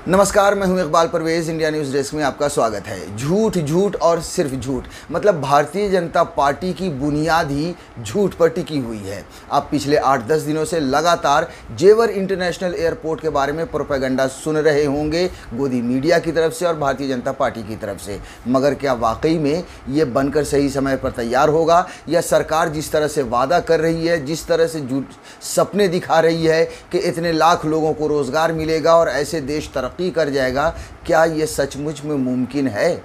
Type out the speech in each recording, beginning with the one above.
नमस्कार, मैं हूं Iqbal Parvez. India news desk में आपका स्वागत है। झूठ झूठ और सिर्फ झूठ, मतलब भारतीय जनता पार्टी की बुनियाद ही झूठ पर टिकी हुई है। आप पिछले 8-10 दिनों से लगातार जेवर इंटरनेशनल एयरपोर्ट के बारे में प्रोपेगेंडा सुन रहे होंगे, गोदी मीडिया की तरफ से और भारतीय जनता पार्टी की तरफ से। मगर क्या वाकई में ये बनकर सही समय पर तैयार होगा, या सरकार जिस तरह से वादा कर रही है, जिस तरह से झूठ सपने दिखा रही है कि इतने लाख लोगों को रोज़गार मिलेगा और ऐसे देश तरक्की कर जाएगा, क्या ये सचमुच में मुमकिन है?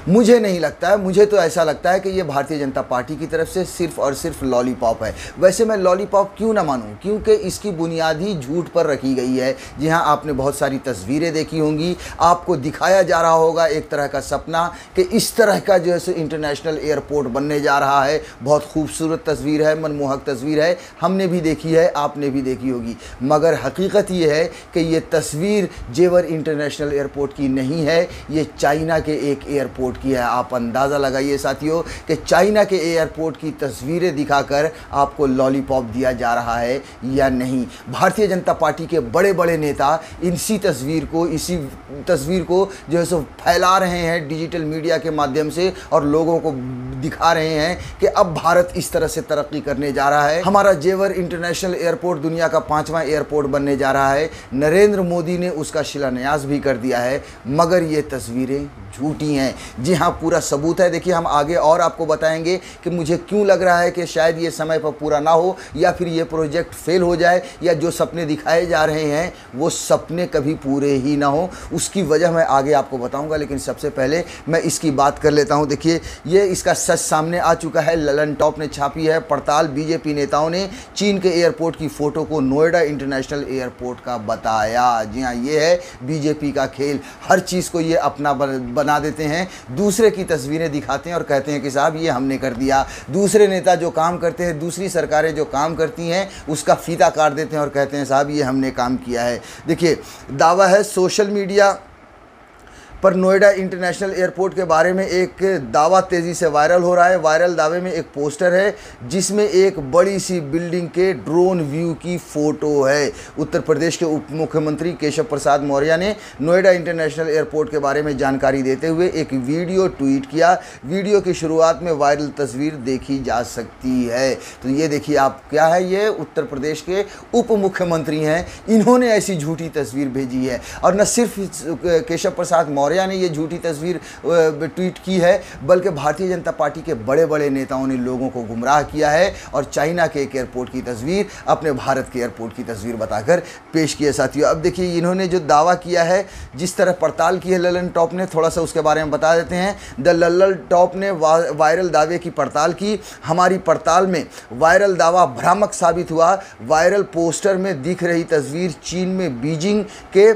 मुझे नहीं लगता है। मुझे तो ऐसा लगता है कि ये भारतीय जनता पार्टी की तरफ से सिर्फ और सिर्फ लॉलीपॉप है। वैसे मैं लॉलीपॉप क्यों ना मानूं, क्योंकि इसकी बुनियाद ही झूठ पर रखी गई है। जी हाँ, आपने बहुत सारी तस्वीरें देखी होंगी, आपको दिखाया जा रहा होगा एक तरह का सपना कि इस तरह का जो है इंटरनेशनल एयरपोर्ट बनने जा रहा है। बहुत खूबसूरत तस्वीर है, मनमोहक तस्वीर है, हमने भी देखी है, आपने भी देखी होगी। मगर हकीकत ये है कि ये तस्वीर जेवर इंटरनेशनल एयरपोर्ट की नहीं है, ये चाइना के एक एयरपोर्ट की है। आप अंदाज़ा लगाइए साथियों कि चाइना के एयरपोर्ट की तस्वीरें दिखाकर आपको लॉलीपॉप दिया जा रहा है या नहीं। भारतीय जनता पार्टी के बड़े बड़े नेता इसी तस्वीर को जो है सो फैला रहे हैं डिजिटल मीडिया के माध्यम से और लोगों को दिखा रहे हैं कि अब भारत इस तरह से तरक्की करने जा रहा है। हमारा जेवर इंटरनेशनल एयरपोर्ट दुनिया का 5वां एयरपोर्ट बनने जा रहा है। नरेंद्र मोदी ने उसका शिलान्यास भी कर दिया है, मगर ये तस्वीरें झूठी हैं। जी हाँ, पूरा सबूत है। देखिए, हम आगे और आपको बताएंगे कि मुझे क्यों लग रहा है कि शायद ये समय पर पूरा ना हो, या फिर ये प्रोजेक्ट फेल हो जाए, या जो सपने दिखाए जा रहे हैं वो सपने कभी पूरे ही ना हो। उसकी वजह मैं आगे आपको बताऊंगा, लेकिन सबसे पहले मैं इसकी बात कर लेता हूं। देखिए, ये इसका सच सामने आ चुका है। ललन टॉप ने छापी है पड़ताल। बीजेपी नेताओं ने चीन के एयरपोर्ट की फ़ोटो को नोएडा इंटरनेशनल एयरपोर्ट का बताया। जी हाँ, ये है बीजेपी का खेल। हर चीज़ को ये अपना बना देते हैं, दूसरे की तस्वीरें दिखाते हैं और कहते हैं कि साहब ये हमने कर दिया। दूसरे नेता जो काम करते हैं, दूसरी सरकारें जो काम करती हैं, उसका फीता काट देते हैं और कहते हैं साहब ये हमने काम किया है। देखिए, दावा है सोशल मीडिया पर नोएडा इंटरनेशनल एयरपोर्ट के बारे में एक दावा तेज़ी से वायरल हो रहा है। वायरल दावे में एक पोस्टर है जिसमें एक बड़ी सी बिल्डिंग के ड्रोन व्यू की फ़ोटो है। उत्तर प्रदेश के उप मुख्यमंत्री केशव प्रसाद मौर्य ने नोएडा इंटरनेशनल एयरपोर्ट के बारे में जानकारी देते हुए एक वीडियो ट्वीट किया। वीडियो की शुरुआत में वायरल तस्वीर देखी जा सकती है। तो ये देखिए आप, क्या है, ये उत्तर प्रदेश के उप मुख्यमंत्री हैं, इन्होंने ऐसी झूठी तस्वीर भेजी है। और न सिर्फ केशव प्रसाद मौर्य ने ये झूठी तस्वीर ट्वीट की है, बल्कि भारतीय जनता पार्टी के बड़े बड़े नेताओं ने लोगों को गुमराह किया है और चाइना के एक एयरपोर्ट की तस्वीर अपने भारत के एयरपोर्ट की तस्वीर बताकर पेश की है। साथियों, अब देखिए इन्होंने जो दावा किया है, जिस तरह पड़ताल की है ललन टॉप ने, थोड़ा सा उसके बारे में बता देते हैं। द ललन टॉप ने वायरल दावे की पड़ताल की। हमारी पड़ताल में वायरल दावा भ्रामक साबित हुआ। वायरल पोस्टर में दिख रही तस्वीर चीन में बीजिंग के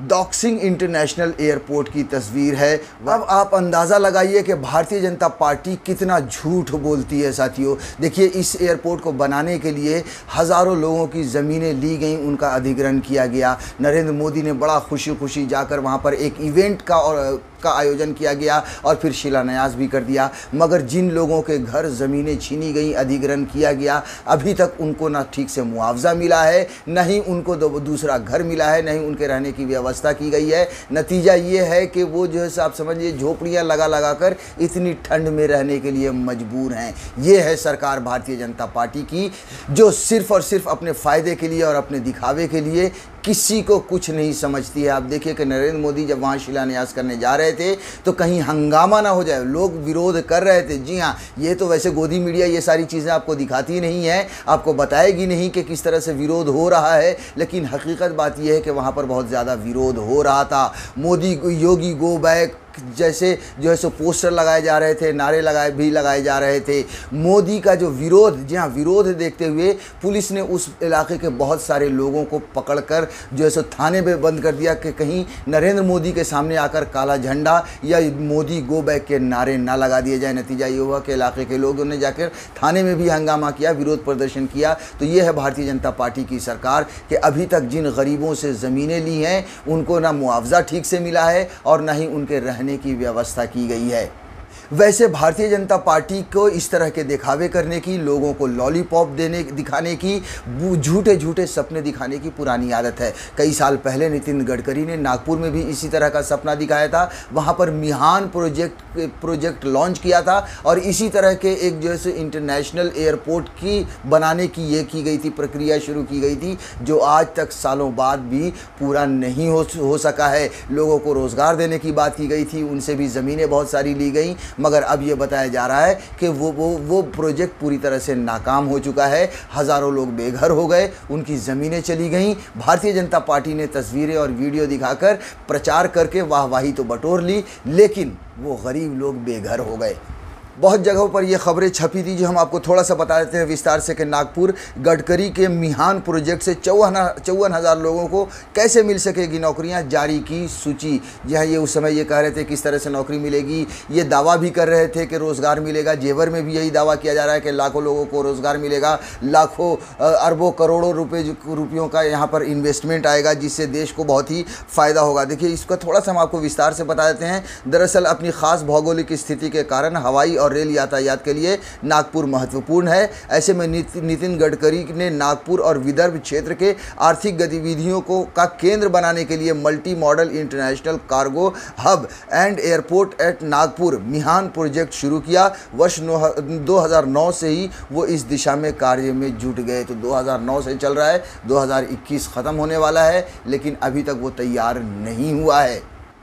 डॉक्सिंग इंटरनेशनल एयरपोर्ट की तस्वीर है। अब आप अंदाज़ा लगाइए कि भारतीय जनता पार्टी कितना झूठ बोलती है। साथियों, देखिए, इस एयरपोर्ट को बनाने के लिए हज़ारों लोगों की ज़मीनें ली गई, उनका अधिग्रहण किया गया। नरेंद्र मोदी ने बड़ा खुशी खुशी जाकर वहाँ पर एक इवेंट का आयोजन किया गया और फिर शिलान्यास भी कर दिया। मगर जिन लोगों के घर ज़मीनें छीनी गई, अधिग्रहण किया गया, अभी तक उनको ना ठीक से मुआवजा मिला है, न ही उनको दूसरा घर मिला है, न ही उनके रहने की व्यवस्था की गई है। नतीजा ये है कि वो जो है आप समझिए झोपड़ियाँ लगा कर इतनी ठंड में रहने के लिए मजबूर हैं। ये है सरकार भारतीय जनता पार्टी की, जो सिर्फ़ और सिर्फ अपने फ़ायदे के लिए और अपने दिखावे के लिए किसी को कुछ नहीं समझती है। आप देखिए कि नरेंद्र मोदी जब वहाँ शिलान्यास करने जा रहे थे तो कहीं हंगामा ना हो जाए, लोग विरोध कर रहे थे। जी हाँ, ये तो वैसे गोदी मीडिया ये सारी चीज़ें आपको दिखाती नहीं है, आपको बताएगी नहीं कि किस तरह से विरोध हो रहा है, लेकिन हकीकत बात यह है कि वहाँ पर बहुत ज़्यादा विरोध हो रहा था। मोदी योगी गो बैक जैसे जो है सो पोस्टर लगाए जा रहे थे, नारे लगाए जा रहे थे। मोदी का जो विरोध, जी हाँ, विरोध देखते हुए पुलिस ने उस इलाके के बहुत सारे लोगों को पकड़कर जो है सो थाने में बंद कर दिया कि कहीं नरेंद्र मोदी के सामने आकर काला झंडा या मोदी गो बैक के नारे ना लगा दिए जाए। नतीजा ये हुआ कि इलाके के लोगों ने जाकर थाने में भी हंगामा किया, विरोध प्रदर्शन किया। तो ये है भारतीय जनता पार्टी की सरकार कि अभी तक जिन गरीबों से ज़मीनें ली हैं उनको ना मुआवजा ठीक से मिला है और ना ही उनके रहने की व्यवस्था की गई है। वैसे भारतीय जनता पार्टी को इस तरह के दिखावे करने की, लोगों को लॉलीपॉप दिखाने की, झूठे झूठे सपने दिखाने की पुरानी आदत है। कई साल पहले नितिन गडकरी ने नागपुर में भी इसी तरह का सपना दिखाया था। वहाँ पर मिहान प्रोजेक्ट लॉन्च किया था और इसी तरह के एक जैसे इंटरनेशनल एयरपोर्ट की बनाने की ये की गई थी, प्रक्रिया शुरू की गई थी, जो आज तक सालों बाद भी पूरा नहीं हो सका है। लोगों को रोज़गार देने की बात की गई थी, उनसे भी ज़मीनें बहुत सारी ली गई, मगर अब ये बताया जा रहा है कि वो प्रोजेक्ट पूरी तरह से नाकाम हो चुका है। हज़ारों लोग बेघर हो गए, उनकी ज़मीनें चली गईं। भारतीय जनता पार्टी ने तस्वीरें और वीडियो दिखाकर प्रचार करके वाहवाही तो बटोर ली, लेकिन वो गरीब लोग बेघर हो गए। बहुत जगहों पर ये खबरें छपी थी, जो हम आपको थोड़ा सा बता देते हैं विस्तार से कि नागपुर गडकरी के मिहान प्रोजेक्ट से 54,000 लोगों को कैसे मिल सकेगी नौकरियां, जारी की सूची। यह ये उस समय ये कह रहे थे किस तरह से नौकरी मिलेगी, ये दावा भी कर रहे थे कि रोज़गार मिलेगा। जेवर में भी यही दावा किया जा रहा है कि लाखों लोगों को रोज़गार मिलेगा, लाखों अरबों करोड़ों रुपयों का यहाँ पर इन्वेस्टमेंट आएगा, जिससे देश को बहुत ही फ़ायदा होगा। देखिए, इसका थोड़ा सा हम आपको विस्तार से बता देते हैं। दरअसल अपनी ख़ास भौगोलिक स्थिति के कारण हवाई और रेल यातायात के लिए नागपुर महत्वपूर्ण है। ऐसे में नितिन गडकरी ने नागपुर और विदर्भ क्षेत्र के आर्थिक गतिविधियों का केंद्र बनाने के लिए multi modal international cargo hub and airport at Nagpur Mihan project शुरू किया। वर्ष 2009 से ही वो इस दिशा में कार्य में जुट गए। तो 2009 से चल रहा है, 2021 ख़त्म होने वाला है, लेकिन अभी तक वो तैयार नहीं हुआ है।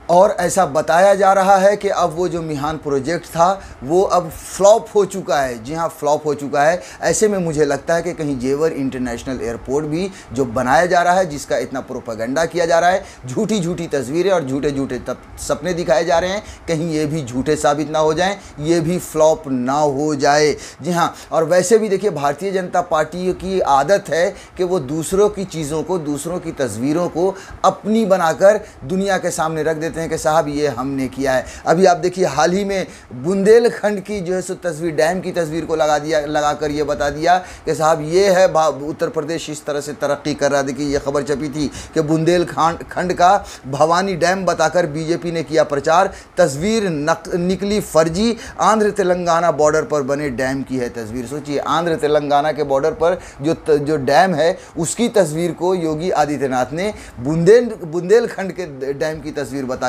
और ऐसा बताया जा रहा है कि अब वो जो मिहान प्रोजेक्ट था वो अब फ्लॉप हो चुका है। जी हाँ, फ्लॉप हो चुका है। ऐसे में मुझे लगता है कि कहीं जेवर इंटरनेशनल एयरपोर्ट भी जो बनाया जा रहा है, जिसका इतना प्रोपेगेंडा किया जा रहा है, झूठी झूठी तस्वीरें और झूठे झूठे सपने दिखाए जा रहे हैं, कहीं ये भी झूठे साबित ना हो जाएं, ये भी फ्लॉप ना हो जाए। जी हाँ, और वैसे भी देखिए, भारतीय जनता पार्टी की आदत है कि वो दूसरों की चीज़ों को, दूसरों की तस्वीरों को अपनी बनाकर दुनिया के सामने रख देते हैं कि साहब ये हमने किया है। अभी आप देखिए, हाल ही में बुंदेलखंड की जो है सो तस्वीर, डैम की तस्वीर को लगाकर ये बता दिया कि साहब ये है उत्तर प्रदेश इस तरह से तरक्की कर रहा है। देखिए, ये खबर छपी थी कि बुंदेलखंड का भवानी डैम बताकर बीजेपी ने किया प्रचार। तस्वीर निकली फर्जी, आंध्र तेलंगाना बॉर्डर पर बने डैम की है तस्वीर। सोचिए, आंध्र तेलंगाना के बॉर्डर पर जो डैम है, उसकी तस्वीर को योगी आदित्यनाथ ने बुंदेलखंड के डैम की तस्वीर बताकर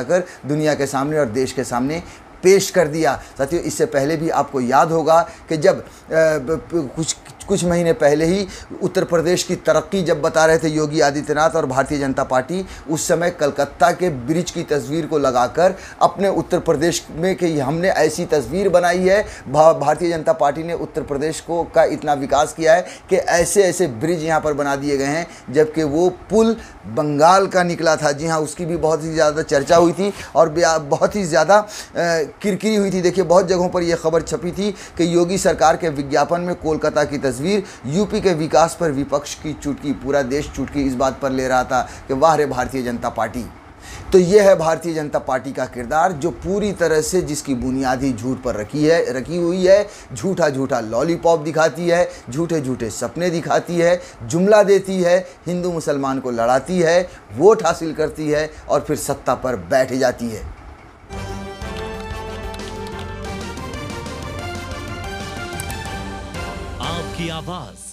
दुनिया के सामने और देश के सामने पेश कर दिया। साथियों, इससे पहले भी आपको याद होगा कि जब कुछ महीने पहले ही उत्तर प्रदेश की तरक्की जब बता रहे थे योगी आदित्यनाथ और भारतीय जनता पार्टी, उस समय कलकत्ता के ब्रिज की तस्वीर को लगाकर अपने उत्तर प्रदेश में कि हमने ऐसी तस्वीर बनाई है, भारतीय जनता पार्टी ने उत्तर प्रदेश का इतना विकास किया है कि ऐसे ऐसे ब्रिज यहाँ पर बना दिए गए हैं, जबकि वो पुल बंगाल का निकला था। जी हाँ, उसकी भी बहुत ही ज़्यादा चर्चा हुई थी और बहुत ही ज़्यादा किरकिरी हुई थी। देखिए, बहुत जगहों पर यह खबर छपी थी कि योगी सरकार के विज्ञापन में कोलकाता की तस्वीर, यूपी के विकास पर विपक्ष की चुटकी, पूरा देश चुटकी इस बात पर ले रहा था कि वाह रे भारतीय जनता पार्टी। तो यह है भारतीय जनता पार्टी का किरदार, जो पूरी तरह से जिसकी बुनियाद ही झूठ पर रखी हुई है। झूठा झूठा लॉलीपॉप दिखाती है, झूठे झूठे सपने दिखाती है, जुमला देती है, हिंदू मुसलमान को लड़ाती है, वोट हासिल करती है और फिर सत्ता पर बैठ जाती है। आपकी आवाज